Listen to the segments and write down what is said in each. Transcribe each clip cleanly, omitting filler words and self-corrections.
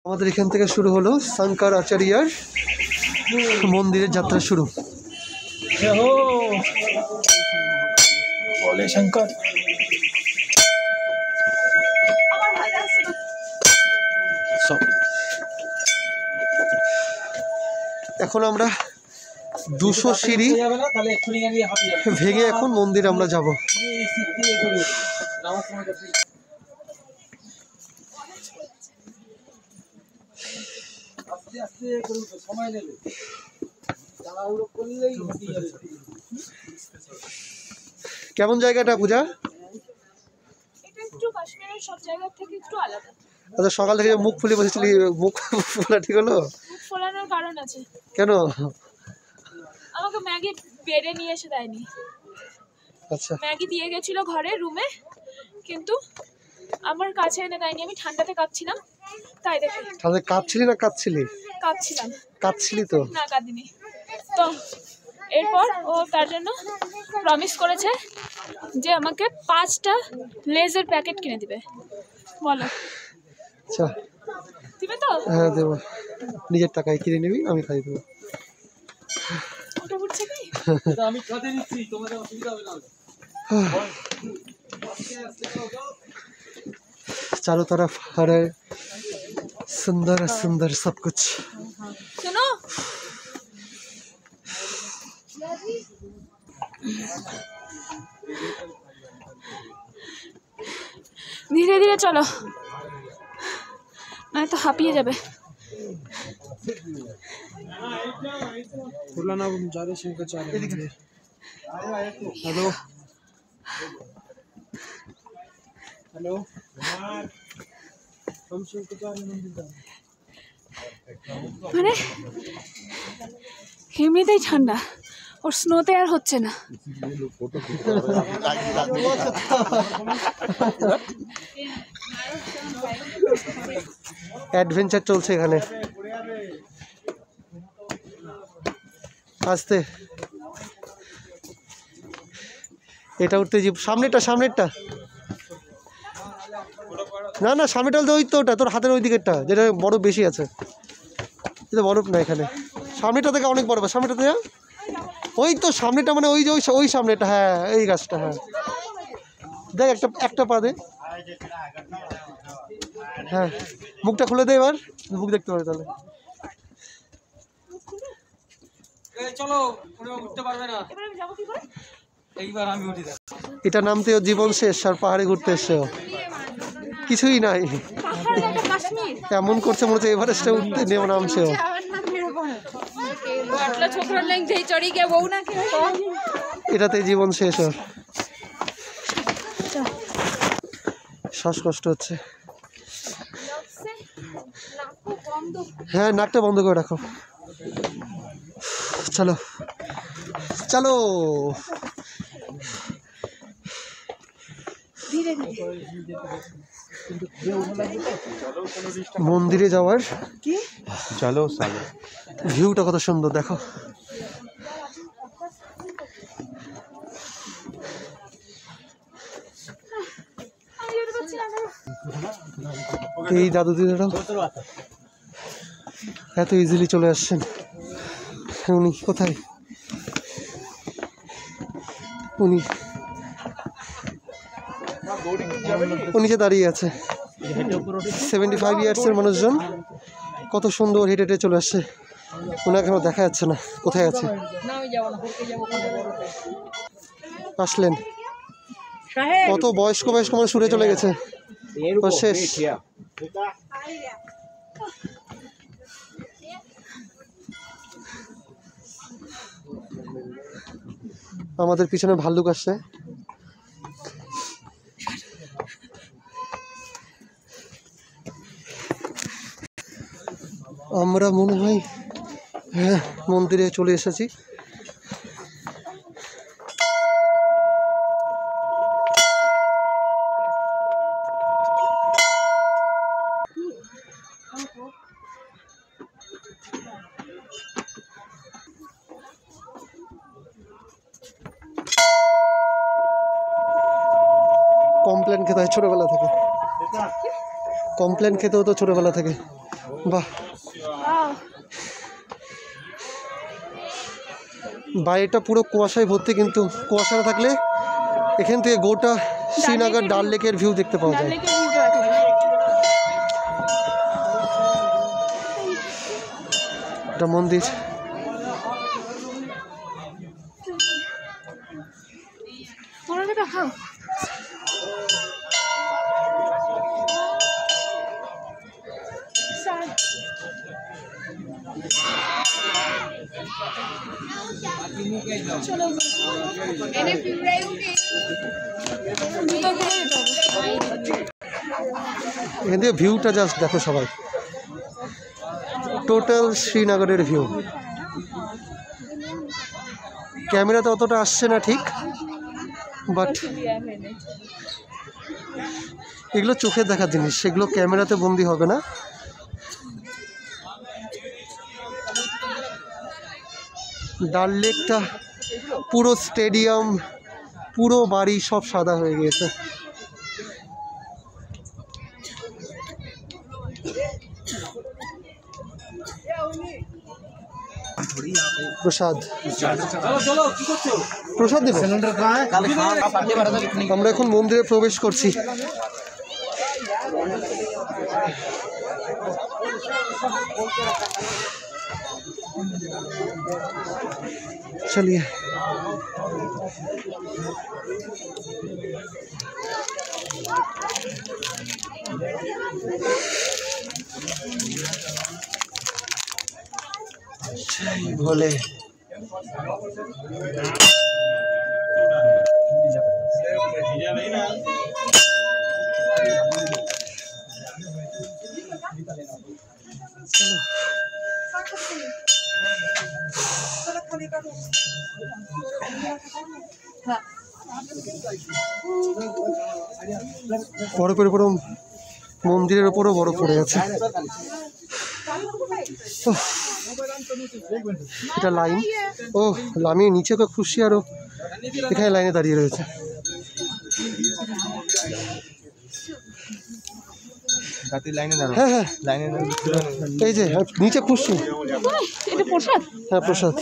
আমাদের এখান থেকে শুরু হলো শঙ্করাচার্যের মন্দিরের যাত্রা শুরু। বলে শঙ্কর। এখন আমরা 200 সিঁড়ি ভেঙে এখন মন্দির আমরা যাব। কেমন জায়গাটা পূজা? আচ্ছা, সকাল থেকে মুখ ফুলে বসেছিলি, মুখ ফোলা ঠিক হলো? ফোলানোর কারণ আছে। কেন? আমাকে ম্যাগি বেড়ে নিয়ে এসে দেয়নি। আচ্ছা, ম্যাগি দিয়ে গেছিল ঘরে রুমে, কিন্তু আমার কাছে এনে দেয়নি। আমি ঠান্ডাতে কাঁপছিলাম, তাই দেখে। তাহলে কাঁপছিলি না কাঁদছিলি? কাঁপছিলাম। কাঁদছিলি তো? না, কাঁদিনি তো। এরপর ও তার জন্য প্রমিস করেছে যে আমাকে 5টা লেজের প্যাকেট কিনে দিবে। বলো, আচ্ছা দিবে তো? হ্যাঁ দেবো, নিজের টাকায় কিনে নিবি, আমি খাই দেবো। ওটা বুঝছে কি? আমি কাঁদে নিচ্ছি, তোমাদের অসুবিধা হবে না। चारों तरफ हरे सुंदर सुंदर सब कुछ। सुनो, ধীরে ধীরে চলো, না তো হাঁপিয়ে যাবে। पुराना जारे शंकराचार्य। हेलो हेलो, हम शंकराचार्य मंदिर जा। মানে এমনিতেই ঠান্ডা, ওর স্নোতে আর হচ্ছে না। অ্যাডভেঞ্চার চলছে এখানে। আসতে এটা উঠতে যে সামনেটা, সামনেরটা না না, সামনেটা বলতে ওই তো, ওটা তোর হাতের ওই দিকেরটা, যেটা বরফ বেশি আছে। এটা বরফ না এখানে, সামনেটা থেকে অনেক বরফ। সামনেটাতে ওই তো সামনেটা, মানে ওই যে ওই সামনেটা, হ্যাঁ এই গাছটা। হ্যাঁ দেখ, একটা পা দে। হ্যাঁ, মুখটা খুলে দে, এবার মুখ দেখতে পাবে তাহলে। চলো, উঠতে পারবে না। এইবার আমি উঠি। এটা নামতে ওর জীবন শেষ, আর পাহাড়ে ঘুরতে এসছে ও, কিছুই নাই। এমন করছে মনে হচ্ছে এভারেস্টে উঠতে নেমে নামছে ও। এটাতে জীবন শেষ ওর, শ্বাসকষ্ট হচ্ছে। হ্যাঁ, নাকটা বন্ধ করে রাখো। চলো চলো, মন্দিরে যাওয়ার চলো ভিউটা কত সুন্দর দেখো। এই দাদু দিদারাও এত ইজিলি চলে আসছেন। উনি কোথায়? উনি যে দাঁড়িয়ে আছে। 75 ইয়ার্সের মানুষজন কত সুন্দর হেঁটে হেঁটে চলে আসছে। ওনাকে আমার দেখা যাচ্ছে না, কোথায় আছে? আসলেন, কত বয়স্ক বয়স্ক মানুষ উড়ে চলে গেছে, শেষ। আমাদের পিছনে ভাল্লুক আসছে। আমরা মনে হয় হ্যাঁ মন্দিরে চলে এসেছি। কমপ্লেন খেতে হয় ছোটবেলা থেকে, কমপ্লেন খেতে হতো ছোটবেলা থেকে। বাহ, Wow. বাইরেটা পুরো কুয়াশায় ভর্তি, কিন্তু কুয়াশা না থাকলে এখান থেকে গোটা শ্রীনগর ডাল লেকের ভিউ দেখতে পাওয়া ডাল যায়। লেকের ভিউটা আছে। এটা মন্দির। পরোটাটা খাও। স্যার, চলো জুতো খুলে যেতে হবে। এখান থেকে ভিউটা জাস্ট দেখো সবাই, টোটাল শ্রীনগরের ভিউ। ক্যামেরাতে অতটা আসছে না ঠিক, বাট এগুলো চোখে দেখার জিনিস, সেগুলো ক্যামেরাতে বন্দি হবে না। ডাল লেকটা পুরো স্টেডিয়াম, পুরো বাড়ি সব সাদা হয়ে গিয়েছে। প্রসাদ, প্রসাদ দেব। আমরা এখন মন্দিরে প্রবেশ করছি। চলিয়ে ভোলে। চলো বরফের উপরও, মন্দিরের উপরও বরফ পড়ে আছে। এটা লাইন, ও লামিয়ে নিচে তো খুশি, আরও এখানে লাইনে দাঁড়িয়ে রয়েছে। হ্যাঁ হ্যাঁ, এই যে নিচে খুশি। এটা প্রসাদ। হ্যাঁ প্রসাদ।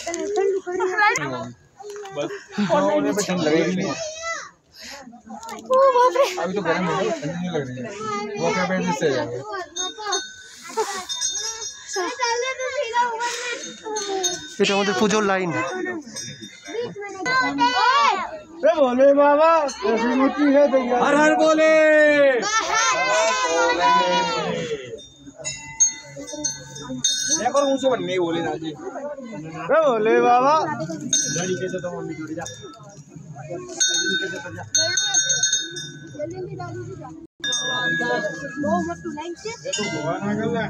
ও বাপরে, अभी तो गर्म है, ठंडी नहीं लग रही है। वो क्या बैठ से जाएंगे। এটা আমাদের পুজোর লাইন। बोले बाबा कैसी मूर्ति है, हर हर बोले। एक और ऊंचे बनने बोले ना जी। बोले बाबा गाड़ी कैसे तो मम्मी जोड़ी जा। ये तो भगवान आ गया।